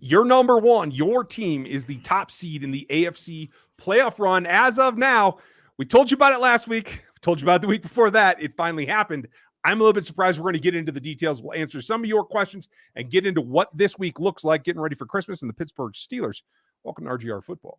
You're number one. Your team is the top seed in the AFC playoff run as of now. We told you about it last week. We told you about it the week before that. It finally happened. I'm a little bit surprised. We're going to get into the details. We'll answer some of your questions and get into what this week looks like, getting ready for Christmas and the Pittsburgh Steelers. Welcome to RGR Football.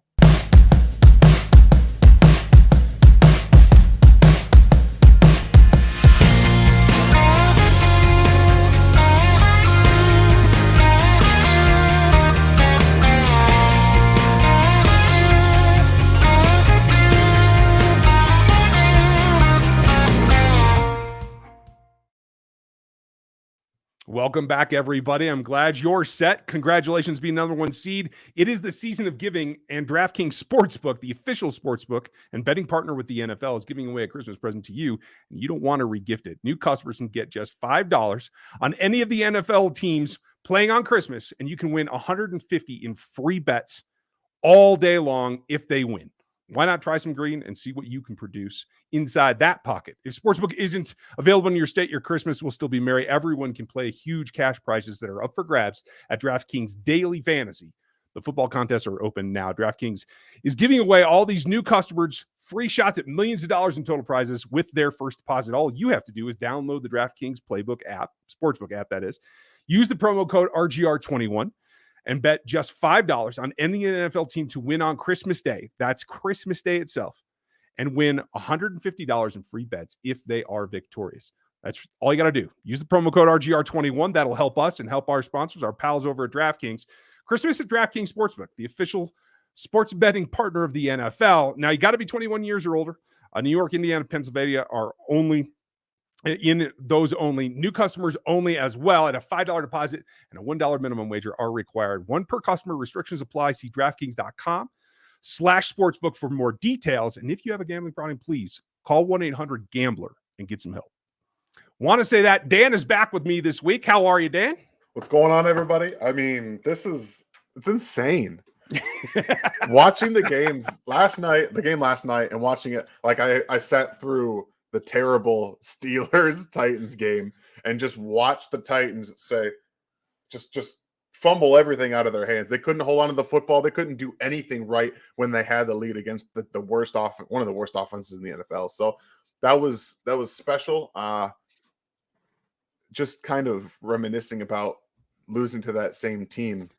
Welcome back, everybody. I'm glad you're set. Congratulations being number one seed. It is the season of giving, and DraftKings Sportsbook, the official sportsbook and betting partner with the NFL, is giving away a Christmas present to you, and you don't want to regift it. New customers can get just $5 on any of the NFL teams playing on Christmas, and you can win $150 in free bets all day long if they win. Why not try some green and see what you can produce inside that pocket? If Sportsbook isn't available in your state, your Christmas will still be merry. Everyone can play huge cash prizes that are up for grabs at DraftKings Daily Fantasy. The football contests are open now. DraftKings is giving away all these new customers free shots at millions of dollars in total prizes with their first deposit. All you have to do is download the DraftKings Playbook app, Sportsbook app, that is. Use the promo code RGR21. And bet just $5 on any NFL team to win on Christmas Day. That's Christmas Day itself. And win $150 in free bets if they are victorious. That's all you got to do. Use the promo code RGR21. That'll help us and help our sponsors, our pals over at DraftKings. Christmas at DraftKings Sportsbook, the official sports betting partner of the NFL. Now, you got to be 21 years or older. New York, Indiana, Pennsylvania are only in those only. New customers only as well. At a $5 deposit and a $1 minimum wager are required. One per customer. Restrictions apply. See DraftKings.com/sportsbook for more details. And if you have a gambling problem, please call 1-800-GAMBLER and get some help. Want to say that Dan is back with me this week. How are you, Dan? What's going on, everybody? I mean, it's insane. Watching the game last night and watching it, like I sat through the terrible Steelers-Titans game and just watch the Titans say, just fumble everything out of their hands. They couldn't hold on to the football. They couldn't do anything right when they had the lead against one of the worst offenses in the NFL. So that was special. Just kind of reminiscing about losing to that same team.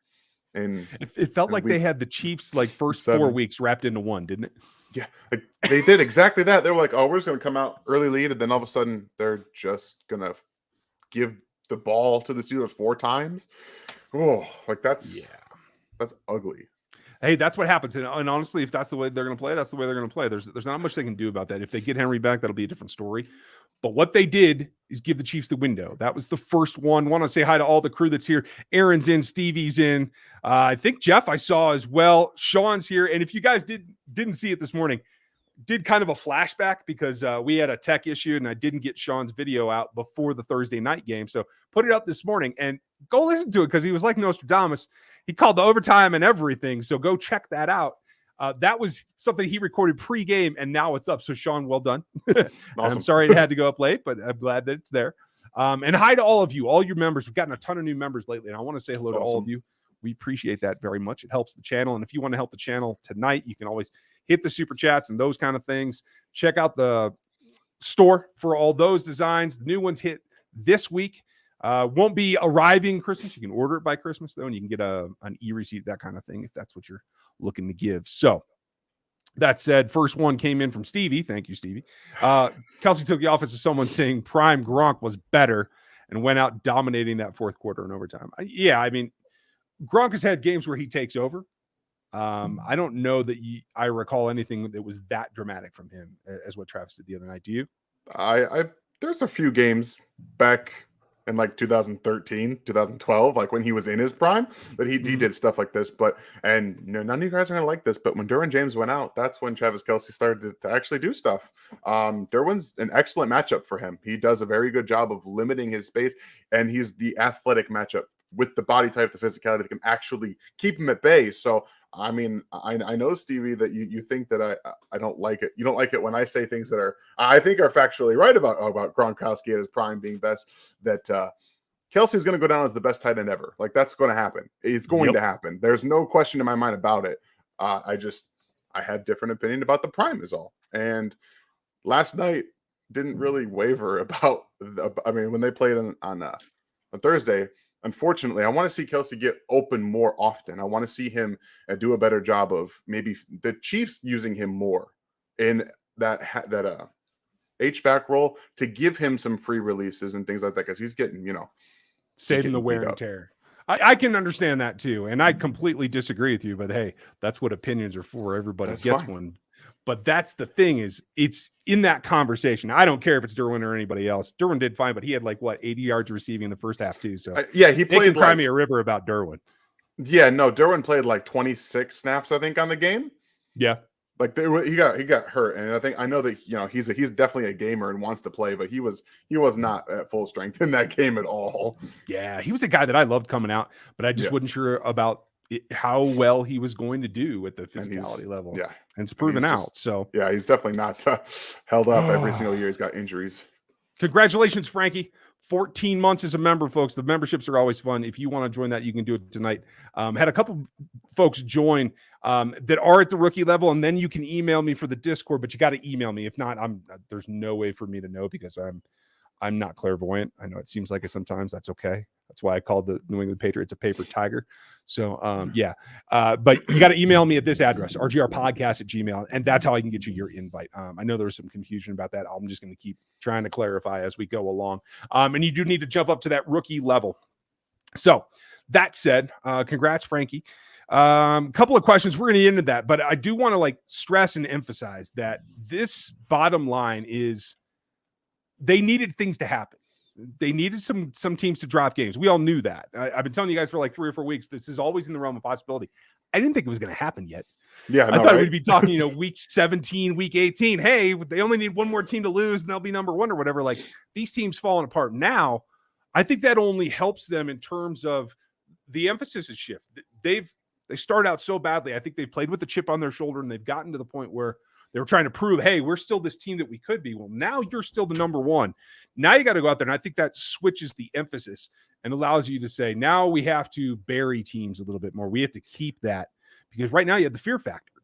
And it felt like they had the Chiefs first 4 weeks wrapped into one, didn't it? Yeah, they did exactly that. They were like, "Oh, we're just going to come out early lead," and then all of a sudden, they're just going to give the ball to the Steelers 4 times. Oh, that's ugly. Hey, that's what happens. And honestly, if that's the way they're going to play, that's the way they're going to play. There's not much they can do about that. If they get Henry back, that'll be a different story. But what they did is give the Chiefs the window. That was the first one. Want to say hi to all the crew that's here. Aaron's in, Stevie's in. I think Jeff I saw as well. Sean's here. And if you guys didn't see it this morning, did kind of a flashback because we had a tech issue and I didn't get Sean's video out before the Thursday night game. So put it up this morning and go listen to it because he was like Nostradamus. He called the overtime and everything. So go check that out. That was something he recorded pre-game, and now it's up. So, Sean, well done. Awesome. I'm sorry it had to go up late, but I'm glad that it's there. And hi to all of you, all your members. We've gotten a ton of new members lately, and I want to say hello to all of you. We appreciate that very much. It helps the channel. And if you want to help the channel tonight, you can always hit the super chats and those kind of things. Check out the store for all those designs. The new ones hit this week. Won't be arriving Christmas. You can order it by Christmas, though, and you can get an e-receipt, that kind of thing, if that's what you're looking to give. So that said, first one came in from Stevie. Thank you, Stevie. Kelce took the office of someone saying prime Gronk was better and went out dominating that fourth quarter in overtime. I mean, Gronk has had games where he takes over. I don't know that I recall anything that was that dramatic from him as what Travis did the other night. Do you? There's a few games back in 2013, 2012, when he was in his prime, that he did stuff like this. But none of you guys are going to like this, but when Derwin James went out, that's when Travis Kelce started to actually do stuff. Derwin's an excellent matchup for him. He does a very good job of limiting his space, and he's the athletic matchup with the body type, the physicality that can actually keep him at bay. So, I mean, I know, Stevie, that you think that I don't like it. You don't like it when I say things that I think are factually right about Gronkowski at his prime being best, that Kelce is going to go down as the best tight end ever. Like, that's going to happen. It's going to happen. There's no question in my mind about it. I had different opinion about the prime is all. And last night didn't really waver about. When they played on Thursday, unfortunately, I want to see Kelce get open more often. I want to see him do a better job of maybe the Chiefs using him more in that H-back role to give him some free releases and things like that, because he's getting, saving the wear and tear. I can understand that too, and I completely disagree with you, but hey, that's what opinions are for. Everybody gets one. But that's the thing, is it's in that conversation. I don't care if it's Derwin or anybody else. Derwin did fine, but he had 80 yards receiving in the first half too. So he played. Cry me a river about Derwin. Yeah, no, Derwin played 26 snaps, I think, on the game. Yeah. He got hurt, and I know that he's definitely a gamer and wants to play, but he was not at full strength in that game at all. Yeah, he was a guy that I loved coming out, but I just wasn't sure about how well he was going to do at the physicality level. Yeah, and it's proven out. So yeah, he's definitely not held up every single year. He's got injuries. Congratulations, Frankie. 14 months as a member, folks. The memberships are always fun. If you want to join that, you can do it tonight. Had a couple folks join that are at the rookie level, and then you can email me for the Discord, but you got to email me. If not, there's no way for me to know, because I'm not clairvoyant. I know it seems like it sometimes. That's okay. That's why I called the New England Patriots a paper tiger. So, but you got to email me at this address, rgrpodcast@gmail.com, and that's how I can get you your invite. I know there was some confusion about that. I'm just going to keep trying to clarify as we go along. And you do need to jump up to that rookie level. So that said, congrats, Frankie. Couple of questions. We're going to get into that, but I do want to stress and emphasize that this bottom line is they needed things to happen. They needed some teams to drop games. We all knew that. I've been telling you guys for 3 or 4 weeks, this is always in the realm of possibility. I didn't think it was going to happen yet. Yeah, I thought we'd be talking, week 17, week 18. Hey, they only need one more team to lose and they'll be number one or whatever. These teams falling apart now. I think that only helps them in terms of the emphasis is shift. They start out so badly. I think they've played with the chip on their shoulder, and they've gotten to the point where they were trying to prove, hey, we're still this team that we could be. Well, now you're still the number one. Now you got to go out there, and I think that switches the emphasis and allows you to say, now we have to bury teams a little bit more. We have to keep that, because right now you have the fear factor.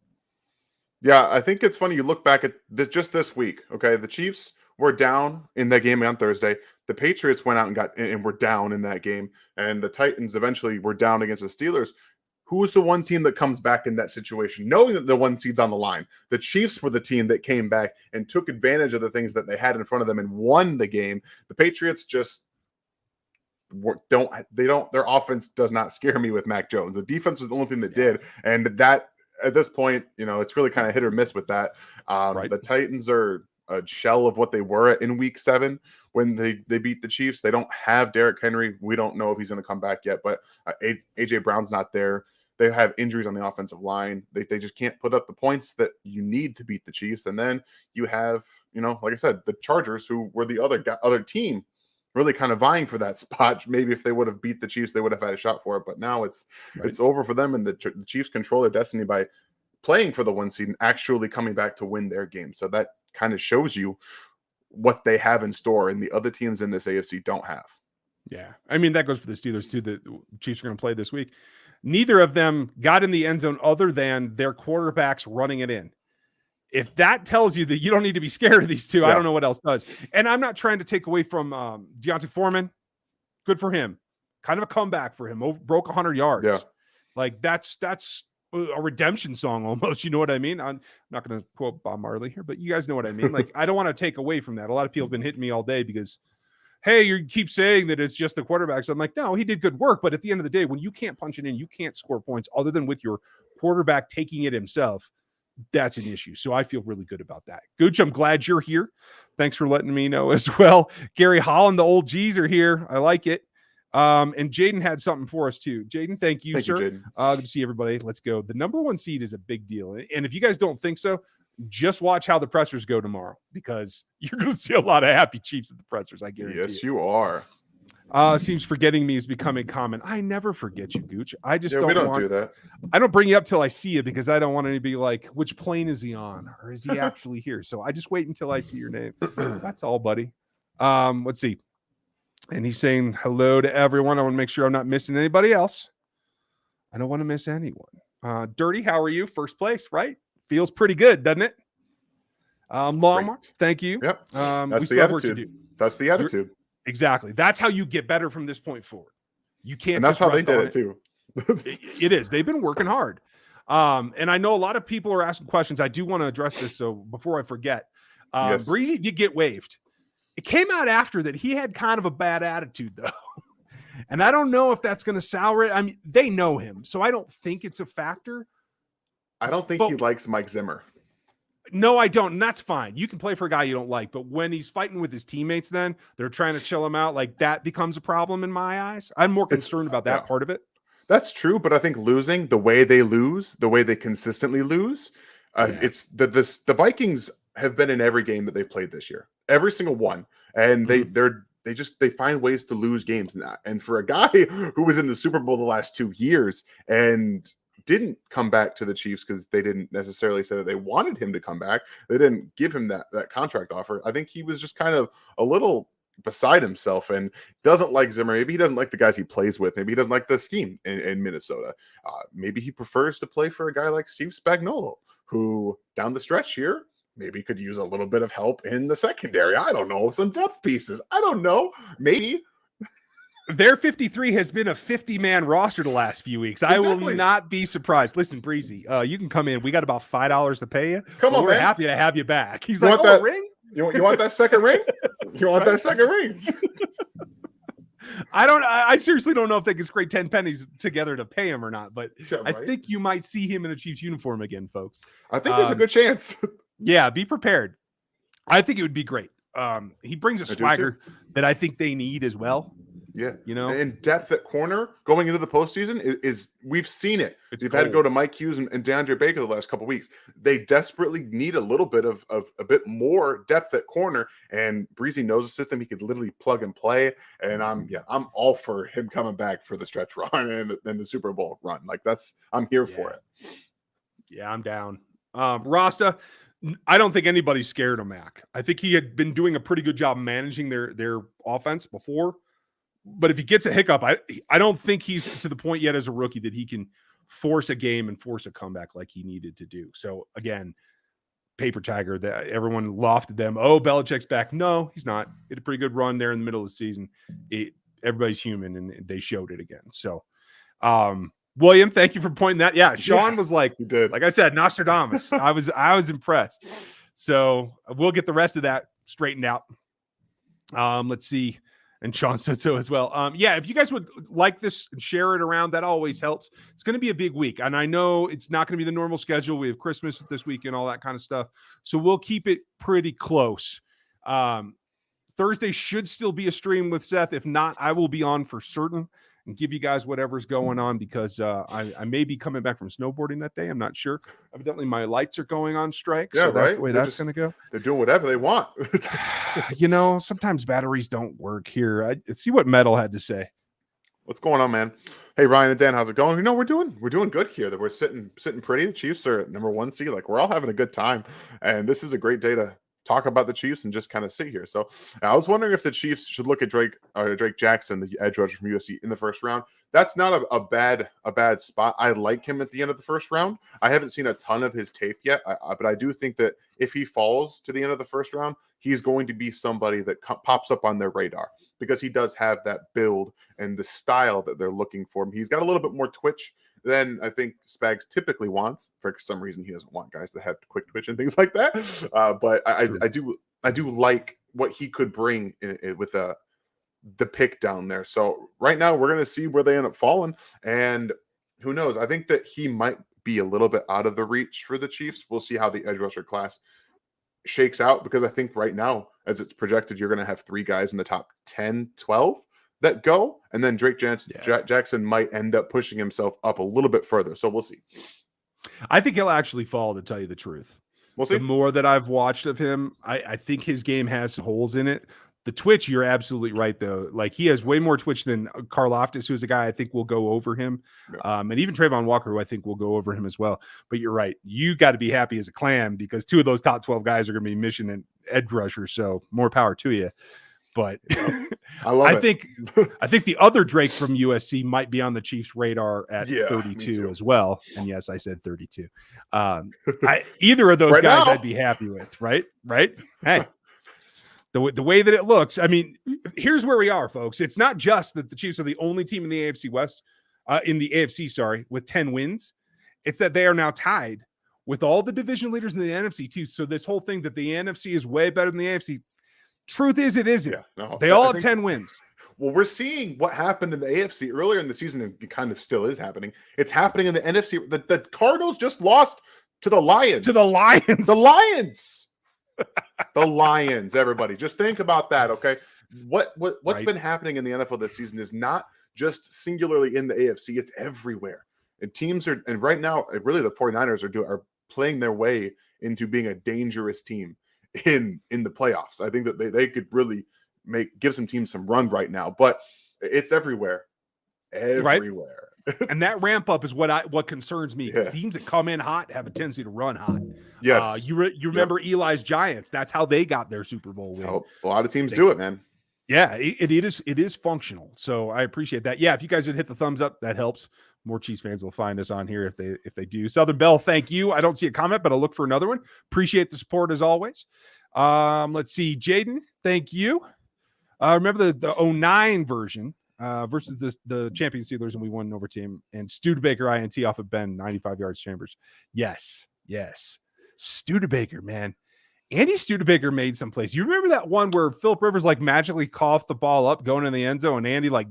Yeah, I think it's funny. You look back at just this week, okay? The Chiefs were down in that game on Thursday. The Patriots went out and were down in that game, and the Titans eventually were down against the Steelers. Who is the one team that comes back in that situation, knowing that the 1 seed's on the line? The Chiefs were the team that came back and took advantage of the things that they had in front of them and won the game. The Patriots just don't. Their offense does not scare me with Mac Jones. The defense was the only thing that did, and that at this point, it's really kind of hit or miss with that. Right. The Titans are a shell of what they were in week 7 when they beat the Chiefs. They don't have Derrick Henry. We don't know if he's going to come back yet, but AJ Brown's not there. They have injuries on the offensive line. They just can't put up the points that you need to beat the Chiefs. And then you have, like I said, the Chargers, who were the other team really kind of vying for that spot. Maybe if they would have beat the Chiefs, they would have had a shot for it. But now it's over for them, and the Chiefs control their destiny by playing for the 1 seed and actually coming back to win their game. So that kind of shows you what they have in store, and the other teams in this AFC don't have. Yeah. I mean, that goes for the Steelers too. The Chiefs are going to play this week. Neither of them got in the end zone other than their quarterbacks running it in. If that tells you that you don't need to be scared of these two, I don't know what else does. And I'm not trying to take away from Deontay Foreman. Good for him. Kind of a comeback for him. Broke 100 yards. Yeah. That's a redemption song almost. You know what I mean? I'm not going to quote Bob Marley here, but you guys know what I mean. I don't want to take away from that. A lot of people have been hitting me all day because, hey, you keep saying that it's just the quarterbacks. I'm like, no, he did good work. But at the end of the day, when you can't punch it in, you can't score points other than with your quarterback taking it himself. That's an issue. So I feel really good about that. Gooch, I'm glad you're here. Thanks for letting me know as well. Gary Holland, the old G's are here. I like it. And Jaden had something for us too. Jaden, thank you, sir. Good to see everybody. Let's go. The number 1 seed is a big deal. And if you guys don't think so, just watch how the pressers go tomorrow, because you're going to see a lot of happy Chiefs at the pressers. I guarantee. Yes, you are. Seems forgetting me is becoming common. I never forget you, Gooch. I just we don't do that. I don't bring you up till I see you, because I don't want to be like, which plane is he on? Or is he actually here? So I just wait until I see your name. That's all, buddy. Let's see. And he's saying hello to everyone. I want to make sure I'm not missing anybody else. I don't want to miss anyone. Dirty, how are you? First place, right? Feels pretty good, doesn't it? Longmore, thank you. Yep. We That's still the have work to attitude. do. That's the attitude. Exactly. That's how you get better from this point forward. You can't. And that's just how they rest did on it too. It is. They've been working hard. And I know a lot of people are asking questions. I do want to address this. So before I forget, Yes. Breezy did get waived. It came out after that he had kind of a bad attitude, though. And I don't know if that's going to sour it. I mean, they know him, so I don't think it's a factor. I don't think he likes Mike Zimmer. No, I don't. And that's fine. You can play for a guy you don't like. But when he's fighting with his teammates, then they're trying to chill him out. Like that becomes a problem in my eyes. I'm more concerned about that part of it. That's true. But I think losing the way they consistently lose, it's the Vikings have been in every game that they've played this year, every single one. And they find ways to lose games now. And for a guy who was in the Super Bowl the last 2 years and didn't come back to the Chiefs because they didn't necessarily say that they wanted him to come back, they didn't give him that contract offer. I think he was just kind of a little beside himself and doesn't like Zimmer. Maybe he doesn't like the guys he plays with. Maybe he doesn't like the scheme in Minnesota. Maybe he prefers to play for a guy like Steve Spagnuolo, who down the stretch here maybe could use a little bit of help in the secondary. I don't know. Some depth pieces. I don't know. Maybe. Their 53 has been a 50-man roster the last few weeks. Exactly. I will not be surprised. Listen, Breezy, you can come in. We got about $5 to pay you. Come on, we're man. happy to have you back. He's you like, that ring? You want that second ring? You want that second ring? I seriously don't know if they can scrape 10 pennies together to pay him or not, but yeah, right? I think you might see him in a Chiefs uniform again, folks. I think there's a good chance. Yeah, be prepared. I think it would be great. He brings a swagger that I think they need as well. Yeah, you know, and depth at corner going into the postseason is we've seen it. They've had to go to Mike Hughes and DeAndre Baker the last couple of weeks. They desperately need a little bit of a bit more depth at corner, and Breezy knows the system. He could literally plug and play, and I'm all for him coming back for the stretch run and the Super Bowl run. Like I'm here for it. Yeah, I'm down. Rasta, I don't think anybody's scared of Mac. I think he had been doing a pretty good job managing their offense before. But if he gets a hiccup, I don't think he's to the point yet as a rookie that he can force a game and force a comeback like he needed to do. So again, paper tiger that everyone lofted them. Oh, Belichick's back. No, he's not. He had a pretty good run there in the middle of the season. Everybody's human, and they showed it again. So, William, thank you for pointing that. Yeah, Sean was like, like I said, Nostradamus. I was impressed. So we'll get the rest of that straightened out. Let's see. And Sean said so as well. Yeah, if you guys would like this and share it around, that always helps. It's going to be a big week. And I know it's not going to be the normal schedule. We have Christmas this week and all that kind of stuff. So we'll keep it pretty close. Thursday should still be a stream with Seth. If not, I will be on for certain and give you guys whatever's going on because I may be coming back from snowboarding that day. I'm not sure. Evidently, my lights are going on strike. Yeah, so that's the way that's going to go. They're doing whatever they want. Sometimes batteries don't work here. I see what Metal had to say. What's going on, man? Hey, Ryan and Dan, how's it going? We're doing good here. That we're sitting pretty. The Chiefs are at number 1 seed. Like we're all having a good time, and this is a great day to talk about the Chiefs and just kind of sit here. So I was wondering if the Chiefs should look at Drake Jackson, the edge rusher from USC, in the first round. That's not a bad spot. I like him at the end of the first round. I haven't seen a ton of his tape yet, but I do think that if he falls to the end of the first round, he's going to be somebody that pops up on their radar because he does have that build and the style that they're looking for. He's got a little bit more twitch than I think Spags typically wants. For some reason, he doesn't want guys that have quick twitch and things like that. But I do like what he could bring with the pick down there. So right now, we're going to see where they end up falling. And who knows? I think that he might be a little bit out of the reach for the Chiefs. We'll see how the edge rusher class shakes out because I think right now, as it's projected, you're going to have 3 guys in the top 10, 12 that go, and then Drake Jackson might end up pushing himself up a little bit further. So we'll see. I think he'll actually fall, to tell you the truth. We'll see. The more that I've watched of him, I think his game has some holes in it. The twitch, you're absolutely right, though. Like, he has way more twitch than Karlaftis, who's a guy I think will go over him. Yeah. And even Trayvon Walker, who I think will go over him as well. But you're right. You got to be happy as a clam because 2 of those top 12 guys are going to be mission and edge rushers. So more power to you. But I love I it. think the other Drake from USC might be on the Chiefs' radar at Yeah, me 32 too. as well. And yes, I said 32. Either of those Right guys now. I'd be happy with, right? Hey, the way that it looks. I mean, here's where we are, folks. It's not just that the Chiefs are the only team in the AFC West, in the AFC, sorry, with 10 wins. It's that they are now tied with all the division leaders in the NFC too. So this whole thing that the NFC is way better than the AFC. Truth is, it isn't. Yeah, no, They all have 10 wins. Well, we're seeing what happened in the AFC earlier in the season. It kind of still is happening. It's happening in the NFC. The Cardinals just lost to the Lions. To the Lions. The Lions. The Lions, everybody. Just think about that, okay? What's Right. been happening in the NFL this season is not just singularly in the AFC, it's everywhere. And teams are, and right now, really the 49ers are playing their way into being a dangerous team in the playoffs. I think that they could really give some teams some run right now, but it's everywhere. Everywhere. Right? And that ramp up is what concerns me, because teams that come in hot have a tendency to run hot. Yes. You remember Eli's Giants. That's how they got their Super Bowl win. Oh, a lot of teams do it, man. Yeah, it is functional. So I appreciate that. Yeah, if you guys would hit the thumbs up, that helps. More Chiefs fans will find us on here if they do. Southern Bell, thank you. I don't see a comment, but I'll look for another one. Appreciate the support as always. Let's see. Jaden, thank you. Remember the 09 version versus the champion Steelers, and we won in overtime. And Studebaker INT off of Ben, 95 yards Chambers. Yes. Studebaker, man. Andy Studebaker made some plays. You remember that one where Phillip Rivers like magically coughed the ball up going in the end zone, and Andy like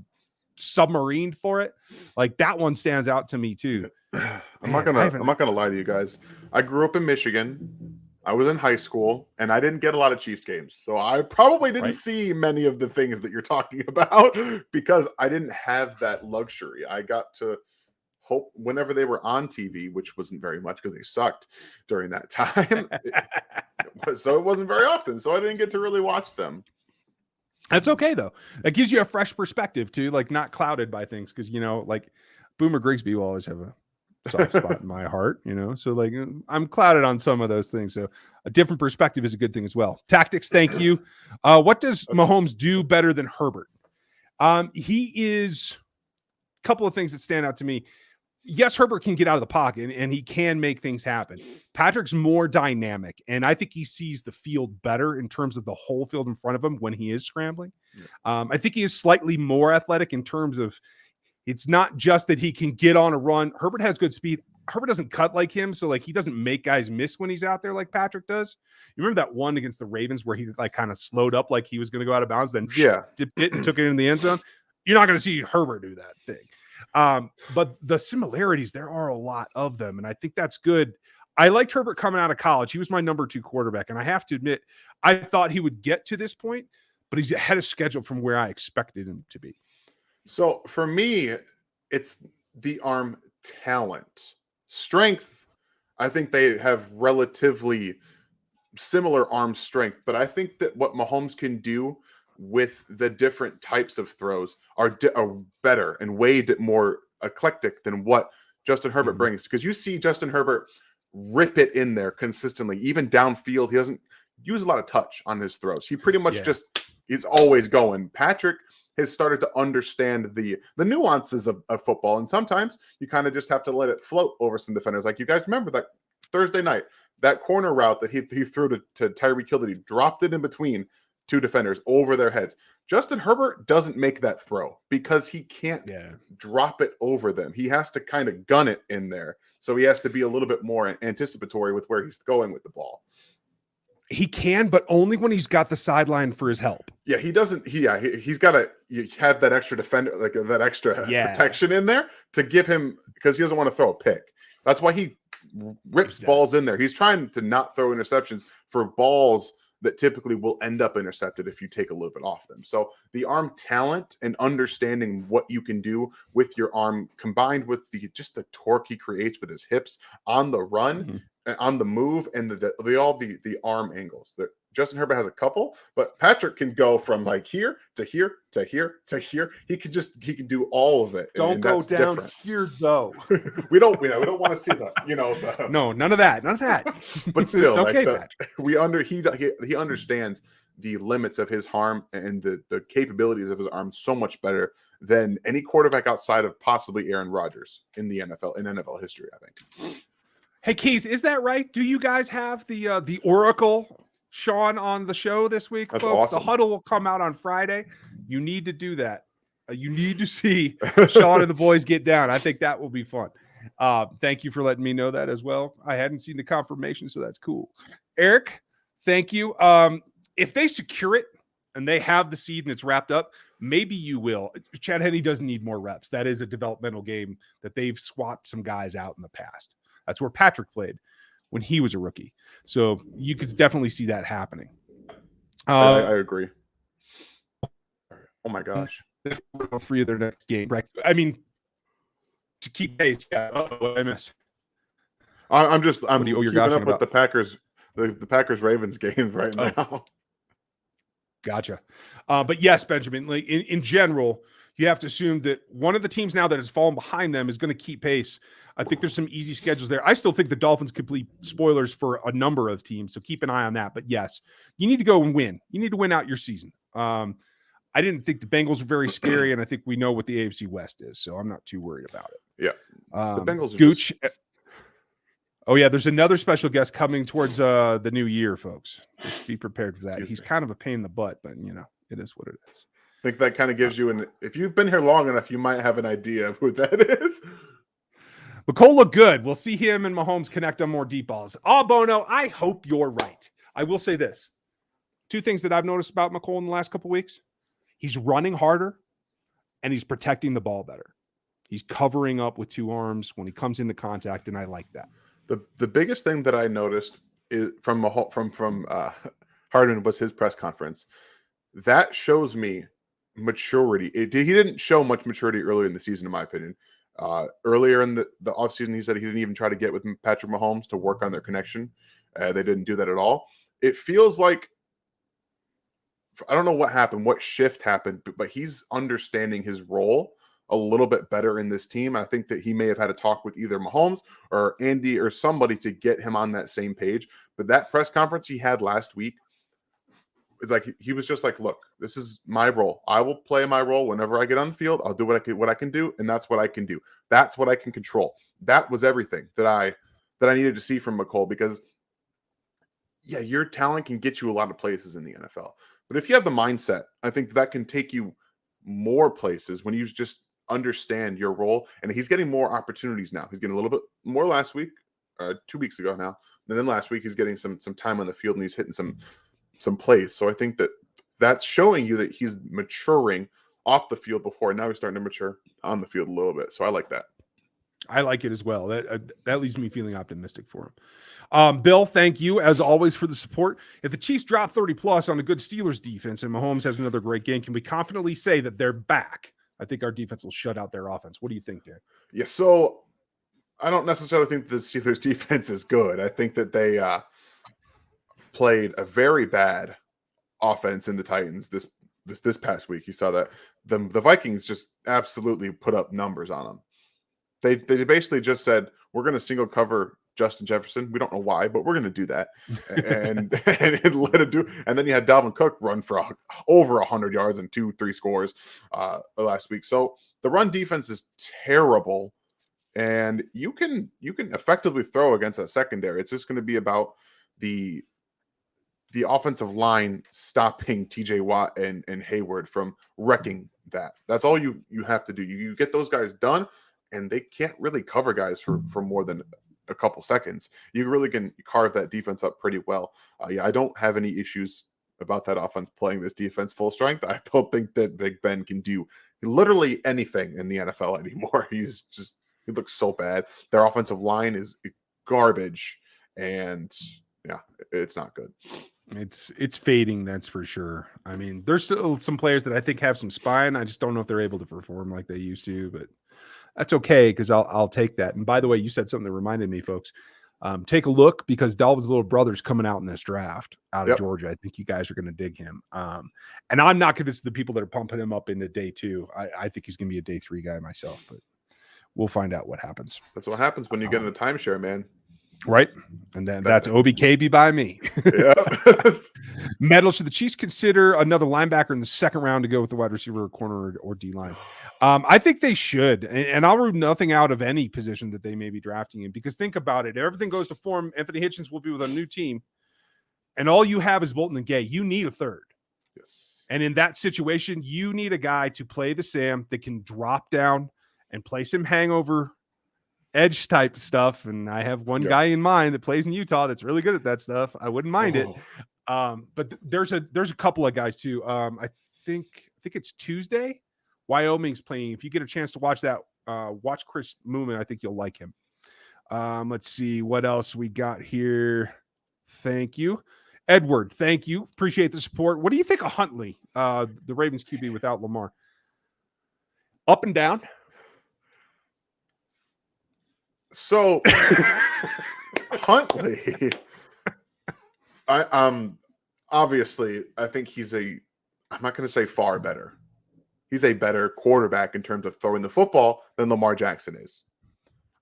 submarined for it? Like, that one stands out to me too. I'm not gonna lie to you guys. I grew up in Michigan. I was in high school, and I didn't get a lot of Chiefs games, so I probably didn't see many of the things that you're talking about because I didn't have that luxury. I got to hope whenever they were on TV, which wasn't very much because they sucked during that time. So it wasn't very often, so I didn't get to really watch them. That's okay though. That gives you a fresh perspective too, like not clouded by things, because like Boomer Grigsby will always have a soft spot in my heart, so like I'm clouded on some of those things, so a different perspective is a good thing as well. Tactics, thank you. What does Mahomes do better than Herbert? He is a couple of things that stand out to me. Yes, Herbert can get out of the pocket and he can make things happen. Patrick's more dynamic, and I think he sees the field better in terms of the whole field in front of him when he is scrambling. I think he is slightly more athletic in terms of, it's not just that he can get on a run. Herbert has good speed. Herbert doesn't cut like him, so like he doesn't make guys miss when he's out there like Patrick does. You remember that one against the Ravens where he like kind of slowed up like he was going to go out of bounds, then dipped it and took it in the end zone? You're not going to see Herbert do that thing. But the similarities, there are a lot of them, and I think that's good. I liked Herbert coming out of college. He was my number 2 quarterback, and I have to admit, I thought he would get to this point, but he's ahead of schedule from where I expected him to be. So for me, it's the arm talent. Strength, I think they have relatively similar arm strength, but I think that what Mahomes can do with the different types of throws are better and way more eclectic than what Justin Herbert brings. Because you see Justin Herbert rip it in there consistently, even downfield. He doesn't use a lot of touch on his throws. He pretty much he's always going. Patrick has started to understand the nuances of football, and sometimes you kind of just have to let it float over some defenders. Like, you guys remember that Thursday night, that corner route that he threw to Tyreek Hill, that he dropped it in between 2 defenders over their heads. Justin Herbert doesn't make that throw because he can't drop it over them. He has to kind of gun it in there. So he has to be a little bit more anticipatory with where he's going with the ball. He can, but only when he's got the sideline for his help. Yeah, he doesn't. He's got to have that extra defender, like that extra protection in there to give him, because he doesn't want to throw a pick. That's why he rips balls in there. He's trying to not throw interceptions for balls that typically will end up intercepted if you take a little bit off them. So the arm talent and understanding what you can do with your arm, combined with the torque he creates with his hips on the run, on the move, and the arm angles. Justin Herbert has a couple, but Patrick can go from like here to here to here to here. He can do all of it. Don't go down here though. we don't want to see that. No, none of that. But still, it's okay, he understands the limits of his arm and the capabilities of his arm so much better than any quarterback outside of possibly Aaron Rodgers in the NFL history, I think. Hey, Keys, is that right? Do you guys have the Oracle Sean on the show this week, That's folks? awesome. The huddle will come out on Friday. You need to do that. You need to see Sean and the boys get down. I think that will be fun. Thank you for letting me know that as well. I hadn't seen the confirmation, so that's cool. Eric, thank you. If they secure it and they have the seed and it's wrapped up, maybe you will. Chad Henne doesn't need more reps. That is a developmental game that they've swapped some guys out in the past. That's where Patrick played when he was a rookie. So you could definitely see that happening. I agree. Oh my gosh. 3 of their next game. Right. I mean, to keep pace. Yeah. What I missed. I'm keeping up with about? the Packers, the Packers Ravens games right now. Gotcha. But yes, Benjamin, like in general, you have to assume that one of the teams now that has fallen behind them is going to keep pace. I think there's some easy schedules there. I still think the Dolphins could be spoilers for a number of teams, so keep an eye on that. But yes, you need to go and win. You need to win out your season. I didn't think the Bengals were very scary, and I think we know what the AFC West is, so I'm not too worried about it. Yeah. The Bengals are Gooch. Oh, yeah, there's another special guest coming towards the new year, folks. Just be prepared for that. He's kind of a pain in the butt, but, it is what it is. I think that kind of gives you if you've been here long enough, you might have an idea of who that is. Mecole looked good. We'll see him and Mahomes connect on more deep balls. Bono, I hope you're right. I will say this. 2 things that I've noticed about Mecole in the last couple of weeks. He's running harder, and he's protecting the ball better. He's covering up with 2 arms when he comes into contact, and I like that. The biggest thing that I noticed is from Hardman was his press conference. That shows me maturity. He didn't show much maturity earlier in the season, in my opinion. Earlier in the offseason, he said he didn't even try to get with Patrick Mahomes to work on their connection. They didn't do that at all. It feels like, I don't know what happened, what shift happened, but he's understanding his role a little bit better in this team. I think that he may have had a talk with either Mahomes or Andy or somebody to get him on that same page. But that press conference he had last week, it's like he was just like, look, this is my role. I will play my role whenever I get on the field. I'll do what I can do, and that's what I can do. That's what I can control. That was everything that I needed to see from Mecole, because yeah, your talent can get you a lot of places in the NFL. But if you have the mindset, I think that can take you more places when you just understand your role. And he's getting more opportunities now. He's getting a little bit more last week, 2 weeks ago now. And then last week he's getting some time on the field, and he's hitting some plays. So I think that's showing you that he's maturing off the field before. Now he's starting to mature on the field a little bit. So I like that. I like it as well. That leaves me feeling optimistic for him. Bill, thank you as always for the support. If the Chiefs drop 30 plus on a good Steelers defense and Mahomes has another great game, can we confidently say that they're back? I think our defense will shut out their offense. What do you think, Dan? Yeah, so I don't necessarily think the Steelers defense is good. I think that they played a very bad offense in the Titans this past week. You saw that the Vikings just absolutely put up numbers on them. They basically just said, we're going to single cover Justin Jefferson. We don't know why, but we're going to do that. And let it do. And then you had Dalvin Cook run for over 100 yards and 2-3 scores last week. So the run defense is terrible, and you can effectively throw against that secondary. It's just going to be about the offensive line stopping TJ Watt and Hayward from wrecking that. That's all you have to do. You get those guys done, and they can't really cover guys for more than a couple seconds. You really can carve that defense up pretty well. I don't have any issues about that offense playing this defense full strength. I don't think that Big Ben can do literally anything in the NFL anymore. He looks so bad. Their offensive line is garbage, and yeah, it's not good. It's fading, that's for sure. I mean, there's still some players that I think have some spine. I just don't know if they're able to perform like they used to, but that's okay, because I'll take that. And by the way, you said something that reminded me, folks. Take a look, because Dalvin's little brother's coming out in this draft out of Georgia. I think you guys are going to dig him. And I'm not convinced the people that are pumping him up into day 2. I think he's going to be a day 3 guy myself, but we'll find out what happens. That's what happens when you get in a timeshare, man. Right. And then that's OBKB by me. Yeah. Metal, should the Chiefs consider another linebacker in the second round to go with the wide receiver or corner or D-line? I think they should. And I'll rule nothing out of any position that they may be drafting in, because think about it. Everything goes to form. Anthony Hitchens will be with a new team, and all you have is Bolton and Gay. You need a third. Yes. And in that situation, you need a guy to play the Sam that can drop down and play some hangover edge type stuff. And I have one guy in mind that plays in Utah that's really good at that stuff. I wouldn't mind it. But there's a couple of guys too. I think it's Tuesday. Wyoming's playing. If you get a chance to watch that, watch Chris Moomin. I think you'll like him. Let's see what else we got here. Thank you, Edward. Thank you. Appreciate the support. What do you think of Huntley, the Ravens QB without Lamar? Up and down. So Huntley, obviously I think I'm not going to say far better. He's a better quarterback in terms of throwing the football than Lamar Jackson is.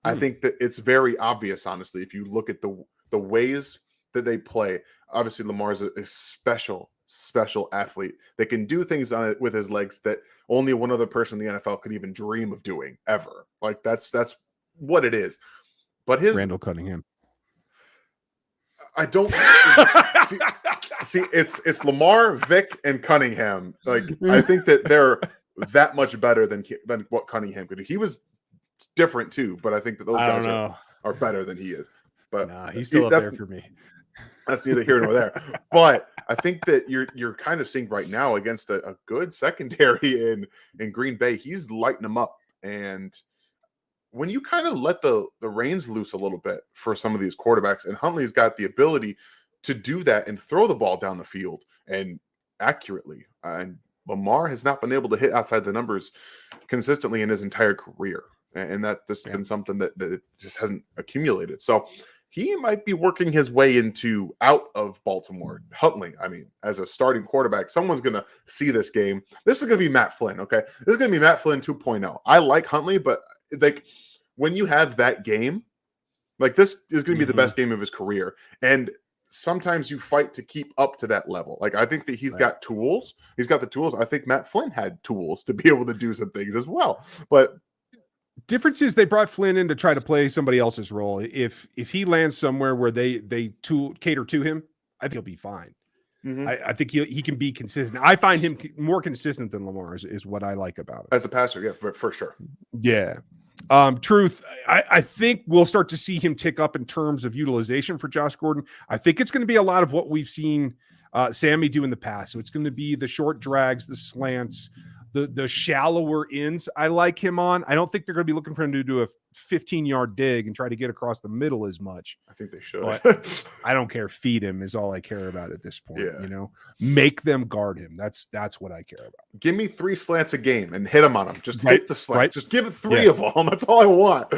I think that it's very obvious, honestly, if you look at the ways that they play. Obviously, Lamar's a special athlete that can do things on it with his legs that only one other person in the NFL could even dream of doing ever. Like that's what it is. But Randall Cunningham. I don't see it's Lamar, Vic, and Cunningham. Like I think that they're that much better than what Cunningham could do. He was different too, but I think that those guys are better than he is. But nah, he's still up there for me. That's neither here nor there. But I think that you're kind of seeing right now against a good secondary in Green Bay, he's lighting them up. And when you kind of let the reins loose a little bit for some of these quarterbacks, and Huntley's got the ability to do that and throw the ball down the field and accurately. And Lamar has not been able to hit outside the numbers consistently in his entire career. And that this has been something that just hasn't accumulated. So he might be working his way out of Baltimore. Huntley, I mean, as a starting quarterback, someone's going to see this game. This is going to be Matt Flynn, okay? This is going to be Matt Flynn 2.0. I like Huntley, but like when you have that game, like this is going to be the best game of his career. And sometimes you fight to keep up to that level. Like I think that he's got tools. He's got the tools. I think Matt Flynn had tools to be able to do some things as well. But difference is they brought Flynn in to try to play somebody else's role. If he lands somewhere where they cater to him, I think he'll be fine. I think he can be consistent. I find him more consistent than Lamar is what I like about it. As a passer, yeah, for sure. Yeah. Truth, I think we'll start to see him tick up in terms of utilization for Josh Gordon. I think it's going to be a lot of what we've seen Sammy do in the past. So it's going to be the short drags, the slants, the shallower ends. I like him on. I don't think they're going to be looking for him to do a 15-yard dig and try to get across the middle as much. I think they should. But I don't care. Feed him is all I care about at this point. Yeah. You know, make them guard him. That's what I care about. Give me 3 slants a game and hit them on them. Just hit the slant. Right. Just give it 3 of them. That's all I want.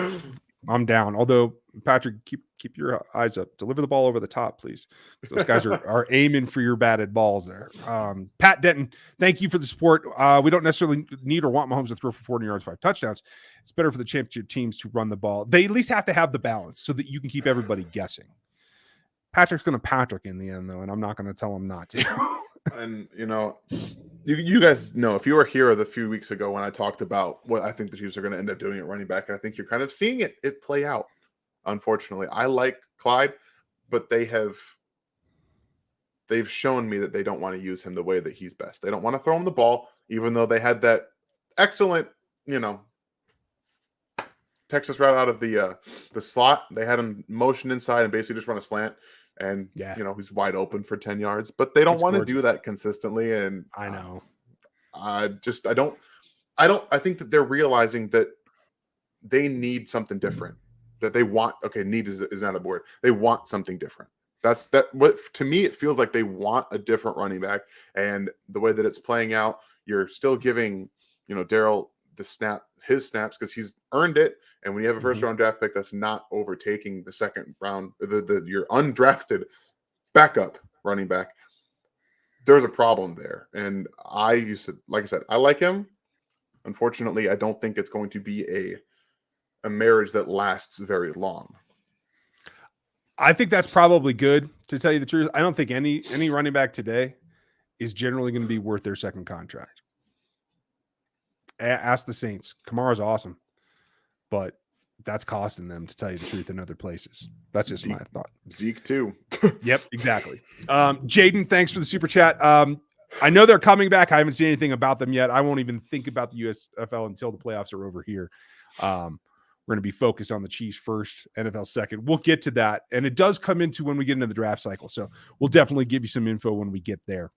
I'm down. Although, Patrick, keep your eyes up. Deliver the ball over the top, please. Those guys are aiming for your batted balls there. Pat Denton, thank you for the support. We don't necessarily need or want Mahomes to throw for 40 yards, 5 touchdowns. It's better for the championship teams to run the ball. They at least have to have the balance so that you can keep everybody guessing. Patrick's going to Patrick in the end, though, and I'm not going to tell him not to. And, you know, you guys know, if you were here a few weeks ago when I talked about what I think the Chiefs are going to end up doing at running back, I think you're kind of seeing it play out, unfortunately. I like Clyde, but they've shown me that they don't want to use him the way that he's best. They don't want to throw him the ball, even though they had that excellent, you know, Texas route out of the slot. They had him motion inside and basically just run a slant. And, you know, he's wide open for 10 yards, but they don't want to do that consistently. And I know. I think that they're realizing that they need something different, that they want. Okay. Need is not a word. They want something different. What to me, it feels like they want a different running back, and the way that it's playing out, you're still giving, you know, Darryl his snaps because he's earned it. And when you have a first round draft pick that's not overtaking the second round, your undrafted backup running back, there's a problem there. And like I said, I like him. Unfortunately, I don't think it's going to be a marriage that lasts very long. I think that's probably good, to tell you the truth. I don't think any running back today is generally going to be worth their second contract. Ask the Saints. Kamara's awesome, but that's costing them, to tell you the truth, in other places. That's just my thought. Zeke too. Yep, exactly. Jaden, thanks for the super chat. I know they're coming back. I haven't seen anything about them yet. I won't even think about the USFL until the playoffs are over here. We're going to be focused on the Chiefs first, NFL second. We'll get to that. And it does come into when we get into the draft cycle. So we'll definitely give you some info when we get there.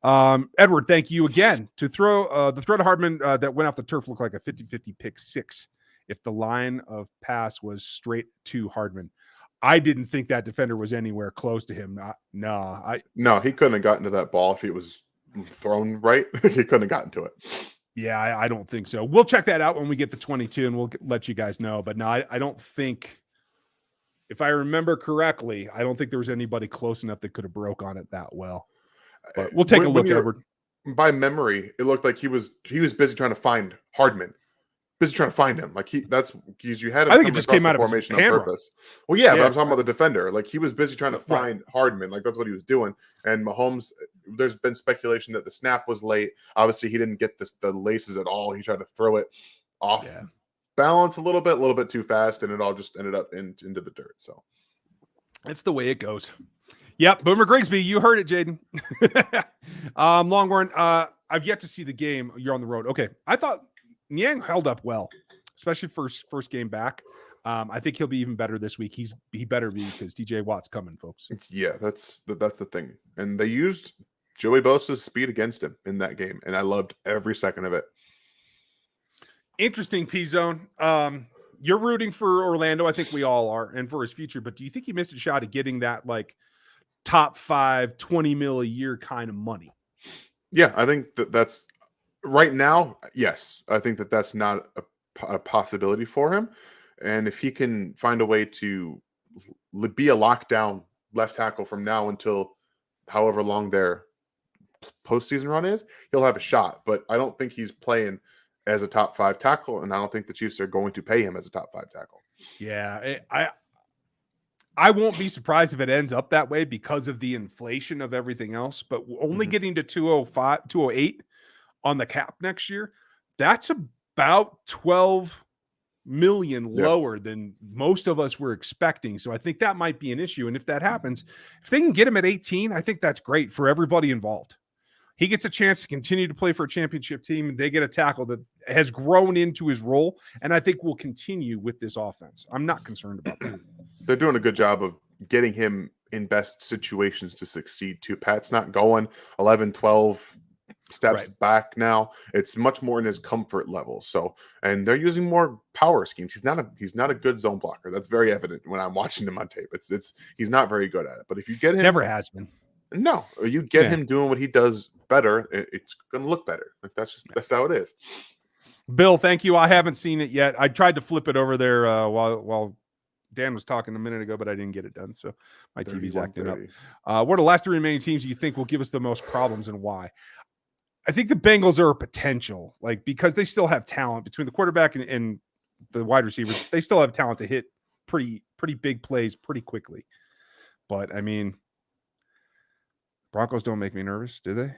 Edward, thank you again. To throw the throw to Hardman that went off the turf looked like a 50-50 pick six if the line of pass was straight to Hardman. I didn't think that defender was anywhere close to him. No, he couldn't have gotten to that ball if it was thrown right. He couldn't have gotten to it. Yeah, I don't think so. We'll check that out when we get to 22, and we'll let you guys know. But no, I don't think, if I remember correctly, I don't think there was anybody close enough that could have broke on it that well. But we'll take a look, Edward. By memory, it looked like he was busy trying to find Hardman. Busy trying to find him. Like that's because you had him. I think it just came out of formation his on purpose. Well, yeah, but I'm talking about the defender. Like he was busy trying to find Hardman. Like that's what he was doing. And Mahomes, there's been speculation that the snap was late. Obviously, he didn't get the laces at all. He tried to throw it off balance a little bit too fast, and it all just ended up into the dirt. So that's the way it goes. Yep, Boomer Grigsby, you heard it, Jaden. Longhorn, I've yet to see the game. You're on the road. Okay, I thought Niang held up well, especially first game back. I think he'll be even better this week. He better be, because DJ Watt's coming, folks. Yeah, that's the thing. And they used Joey Bosa's speed against him in that game, and I loved every second of it. Interesting, P-Zone. You're rooting for Orlando. I think we all are, and for his future. But do you think he missed a shot at getting that like top 5, 20 mil a year kind of money? Yeah, I think that's right now. Yes, I think that's not a possibility for him. And if he can find a way to be a lockdown left tackle from now until however long their postseason run is, he'll have a shot. But I don't think he's playing as a top 5 tackle, and I don't think the Chiefs are going to pay him as a top 5 tackle. Yeah, I won't be surprised if it ends up that way because of the inflation of everything else. But only getting to 205, 208 on the cap next year, that's about 12 million lower than most of us were expecting. So I think that might be an issue. And if that happens, if they can get him at 18, I think that's great for everybody involved. He gets a chance to continue to play for a championship team, and they get a tackle that has grown into his role, and I think will continue with this offense. I'm not concerned about that. They're doing a good job of getting him in best situations to succeed too. Pat's not going 11, 12 steps back now. It's much more in his comfort level. So, and they're using more power schemes. He's not a good zone blocker. That's very evident when I'm watching him on tape. He's not very good at it. But if you get him, never has been. No, you get him doing what he does better, it's going to look better. Like that's how it is. Bill, thank you. I haven't seen it yet. I tried to flip it over there while Dan was talking a minute ago, but I didn't get it done. So my TV's acting up. What are the last 3 remaining teams you think will give us the most problems, and why? I think the Bengals are a potential, because they still have talent between the quarterback and the wide receivers. They still have talent to hit pretty big plays pretty quickly. But I mean, Broncos don't make me nervous, do they?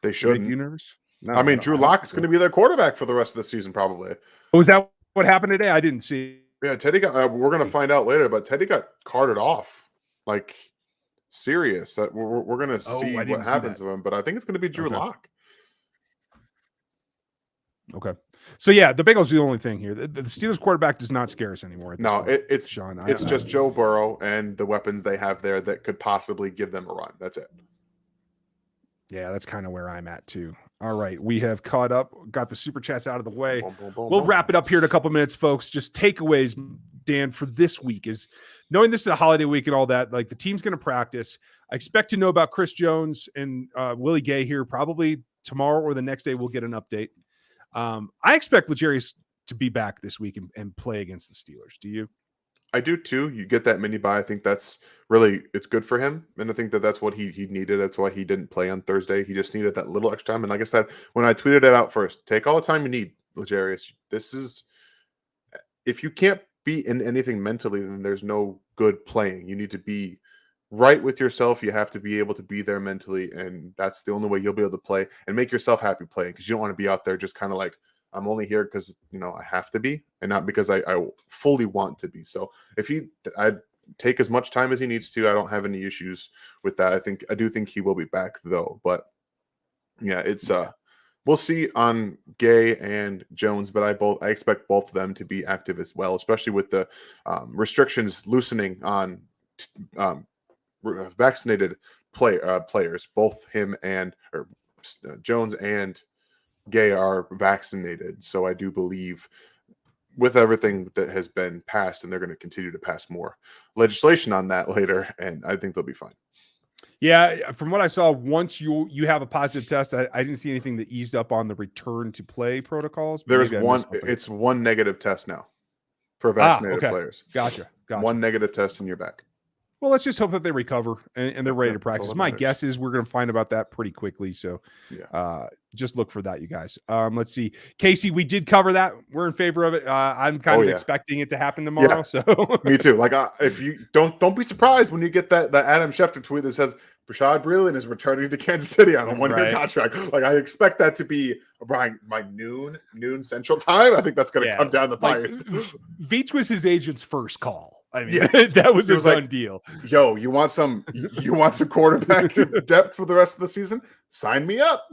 They shouldn't. Make you nervous? No, I mean, Drew Lock's going to be their quarterback for the rest of the season, probably. Oh, is that what happened today? I didn't see. Yeah, Teddy got. We're going to find out later, but Teddy got carted off. Like, serious. That we're going to see what happens to him. But I think it's going to be Drew Lock. Okay. So yeah, the Bengals are the only thing here. The Steelers quarterback does not scare us anymore. No, it's Sean. It's just Joe Burrow and the weapons they have there that could possibly give them a run. That's it. Yeah, that's kind of where I'm at too. All right, we have caught up, got the super chats out of the way. We'll wrap it up here in a couple minutes, folks. Just takeaways, Dan, for this week is knowing this is a holiday week and all that. Like, the team's going to practice. I expect to know about Chris Jones and Willie Gay here probably tomorrow or the next day. We'll get an update. I expect L'Jarius to be back this week and play against the Steelers. Do you? I do too. You get that mini bye. I think that's really, it's good for him. And I think that's what he needed. That's why he didn't play on Thursday. He just needed that little extra time. And like I said, when I tweeted it out first, take all the time you need, L'Jarius. This is, if you can't be in anything mentally, then there's no good playing. You need to be right with yourself. You have to be able to be there mentally, and that's the only way you'll be able to play and make yourself happy playing, because you don't want to be out there just kind of like, I'm only here because, I have to be, and not because I fully want to be. So if I'd take as much time as he needs to. I don't have any issues with that. I do think he will be back though, but yeah, it's we'll see on Gay and Jones, but I expect both of them to be active as well, especially with the restrictions loosening on vaccinated players. Both him and Jones and Gay are vaccinated, so I do believe with everything that has been passed, and they're going to continue to pass more legislation on that later, and I think they'll be fine. Yeah, from what I saw, once you have a positive test, I didn't see anything that eased up on the return to play protocols. There's one. It's one negative test now for vaccinated players. Gotcha. One negative test and you're back. Well, let's just hope that they recover and they're ready to practice. My guess is we're going to find about that pretty quickly. So just look for that, you guys. Let's see. Casey, we did cover that. We're in favor of it. I'm kind of expecting it to happen tomorrow. Yeah. So me too. Like if you don't be surprised when you get that Adam Schefter tweet that says Rashad Breeland is returning to Kansas City on a one-year contract. Like I expect that to be around my noon Central Time. I think that's going to come down the pipe. Veach was his agent's first call. I mean, that was a done deal. Yo, you want some quarterback depth for the rest of the season? Sign me up.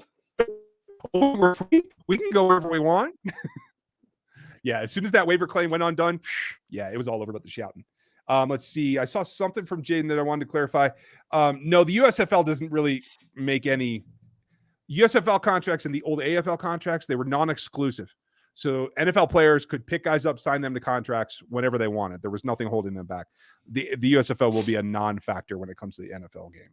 We're free. We can go wherever we want. Yeah, as soon as that waiver claim went undone, it was all over about the shouting. Let's see. I saw something from Jaden that I wanted to clarify. No, the USFL doesn't really make any USFL contracts and the old AFL contracts. They were non-exclusive. So NFL players could pick guys up, sign them to contracts whenever they wanted. There was nothing holding them back. The USFL will be a non-factor when it comes to the NFL game.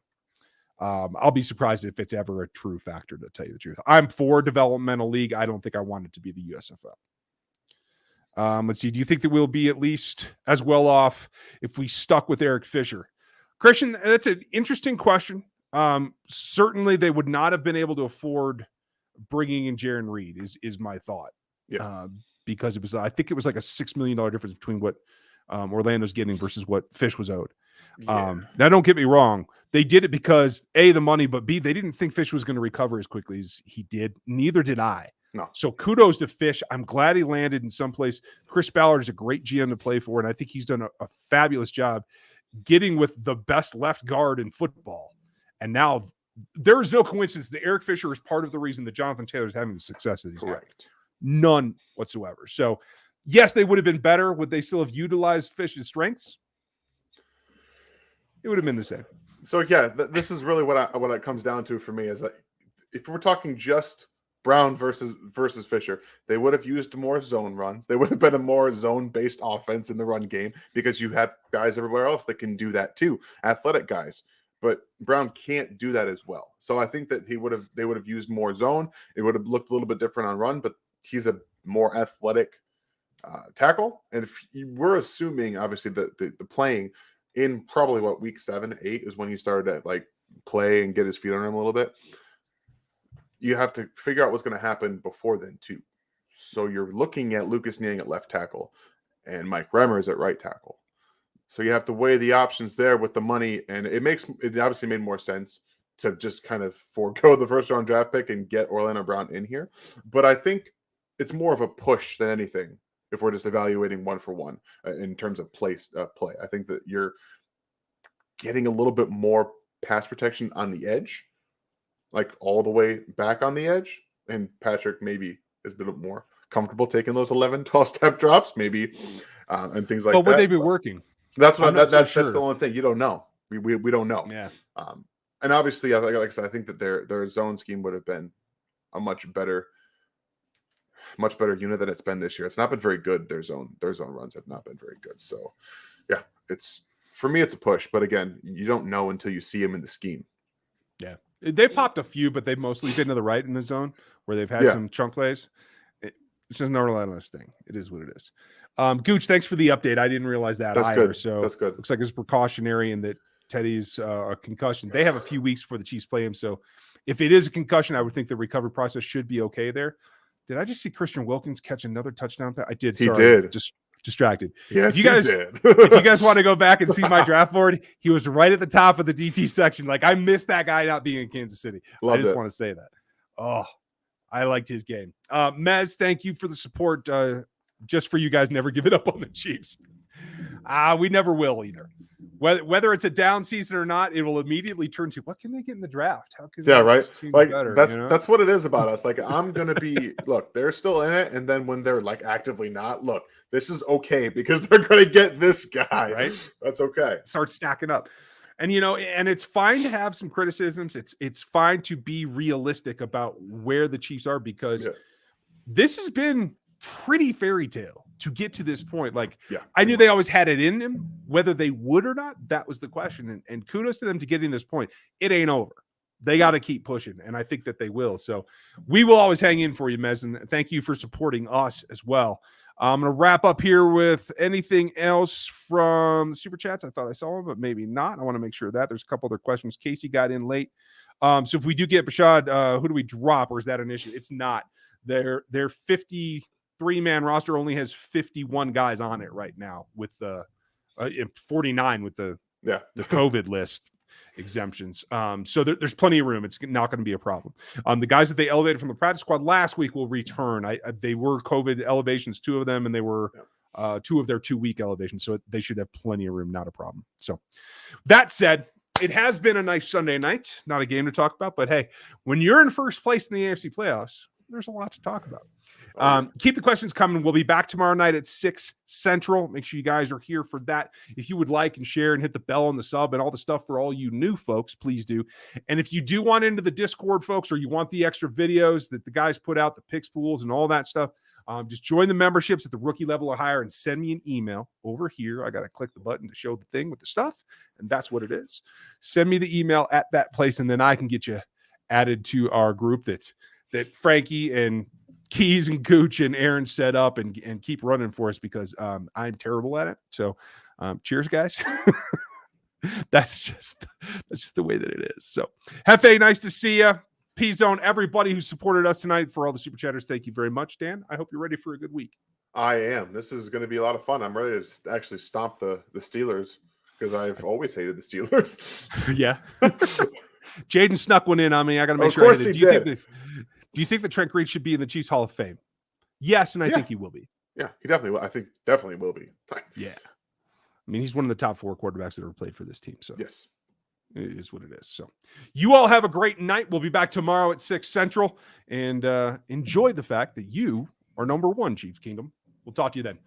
I'll be surprised if it's ever a true factor, to tell you the truth. I'm for developmental league. I don't think I want it to be the USFL. Let's see. Do you think that we'll be at least as well off if we stuck with Eric Fisher? Christian, that's an interesting question. Certainly they would not have been able to afford bringing in Jaron Reed is my thought. Yeah. Because I think it was like a $6 million difference between what Orlando's getting versus what Fish was owed. Yeah. Now, don't get me wrong. They did it because A, the money, but B, they didn't think Fish was going to recover as quickly as he did. Neither did I. No. So kudos to Fish. I'm glad he landed in someplace. Chris Ballard is a great GM to play for, and I think he's done a fabulous job getting with the best left guard in football. And now there is no coincidence that Eric Fisher is part of the reason that Jonathan Taylor is having the success that he's having. None whatsoever. So, yes, they would have been better. Would they still have utilized Fish's strengths? It would have been the same. So, this is really what it comes down to for me is that if we're talking just Brown versus Fisher, they would have used more zone runs. They would have been a more zone-based offense in the run game because you have guys everywhere else that can do that too, athletic guys. But Brown can't do that as well. So I think that they would have used more zone. It would have looked a little bit different on run, but he's a more athletic tackle. And if we're assuming, obviously, that the playing in probably week 7, 8 is when he started to play and get his feet on him a little bit. You have to figure out what's going to happen before then too. So you're looking at Lucas Niang at left tackle and Mike Remmers at right tackle. So you have to weigh the options there with the money, and it obviously made more sense to just kind of forego the first round draft pick and get Orlando Brown in here. But I think it's more of a push than anything if we're just evaluating one for one in terms of play. I think that you're getting a little bit more pass protection on the edge, like all the way back on the edge. And Patrick maybe is a bit more comfortable taking those 11, 12-step drops, maybe, and things like that. But would they be working? That's the only thing. You don't know. We don't know. Yeah. And obviously, like I said, I think that their zone scheme would have been a much better unit than it's been this year. It's not been very good. Their zone runs have not been very good. So, yeah, for me, it's a push. But again, you don't know until you see him in the scheme. Yeah, they've popped a few, but they've mostly been to the right in the zone where they've had some chunk plays. It's just not a relentless thing. It is what it is. Gooch, thanks for the update. I didn't realize that either. Good. So that's good. Looks like it's precautionary and that Teddy's a concussion. They have a few weeks before the Chiefs play him. So if it is a concussion, I would think the recovery process should be okay there. Did I just see Christian Wilkins catch another touchdown? I did. He did. Just Distracted. Yes, if you guys did. if you guys want to go back and see my draft board, he was right at the top of the DT section. Like, I missed that guy not being in Kansas City. Loved I just it. want to say that. Oh, I liked his game. Mez, thank you for the support. Just for you guys never give it up on the Chiefs. We never will either. Whether it's a down season or not, it will immediately turn to what can they get in the draft? How can Yeah, they right. make this team Like better, that's what it is about us. Like, I'm gonna be look, they're still in it, and then when they're like actively not, look, this is okay because they're gonna get this guy. Right? That's okay. Start stacking up. And and it's fine to have some criticisms. It's fine to be realistic about where the Chiefs are, because this has been pretty fairy tale to get to this point. Like, I knew they always had it in them. Whether they would or not, that was the question. And kudos to them to getting this point. It ain't over. They got to keep pushing, and I think that they will. So we will always hang in for you, Mez, and thank you for supporting us as well. I'm going to wrap up here with anything else from the Super Chats. I thought I saw them, but maybe not. I want to make sure that there's a couple other questions. Casey got in late. So if we do get Bashad, who do we drop, or is that an issue? It's not. Their 53-man roster only has 51 guys on it right now, with the 49 with the COVID list exemptions. So there's plenty of room. It's not going to be a problem. The guys that they elevated from the practice squad last week will return. They were COVID elevations, 2 of them, and they were 2 of their 2-week elevations. So they should have plenty of room, not a problem. So that said, it has been a nice Sunday night. Not a game to talk about, but hey, when you're in first place in the AFC playoffs, there's a lot to talk about. Keep the questions coming. We'll be back tomorrow night at 6 Central. Make sure you guys are here for that. If you would like and share and hit the bell on the sub and all the stuff for all you new folks, please do. And if you do want into the Discord, folks, or you want the extra videos that the guys put out, the picks pools and all that stuff, just join the memberships at the rookie level or higher and send me an email over here. I got to click the button to show the thing with the stuff, and that's what it is. Send me the email at that place, and then I can get you added to our group that Frankie and Keys and Gooch and Aaron set up and keep running for us, because I'm terrible at it. So cheers, guys. That's just the way that it is. So Hefe, nice to see you. P-Zone, everybody who supported us tonight, for all the super chatters, thank you very much. Dan, I hope you're ready for a good week. I am. This is going to be a lot of fun. I'm ready to actually stomp the Steelers, because I've always hated the Steelers. Yeah. Jaden snuck one in on me. I got to make sure. Of course he did. Do you think that Trent Green should be in the Chiefs Hall of Fame? Yes, and I think he will be. Yeah, he definitely will. I think definitely will be. Yeah. I mean, he's one of the top 4 quarterbacks that ever played for this team. So yes, it is what it is. So you all have a great night. We'll be back tomorrow at 6 Central, and enjoy the fact that you are number 1, Chiefs Kingdom. We'll talk to you then.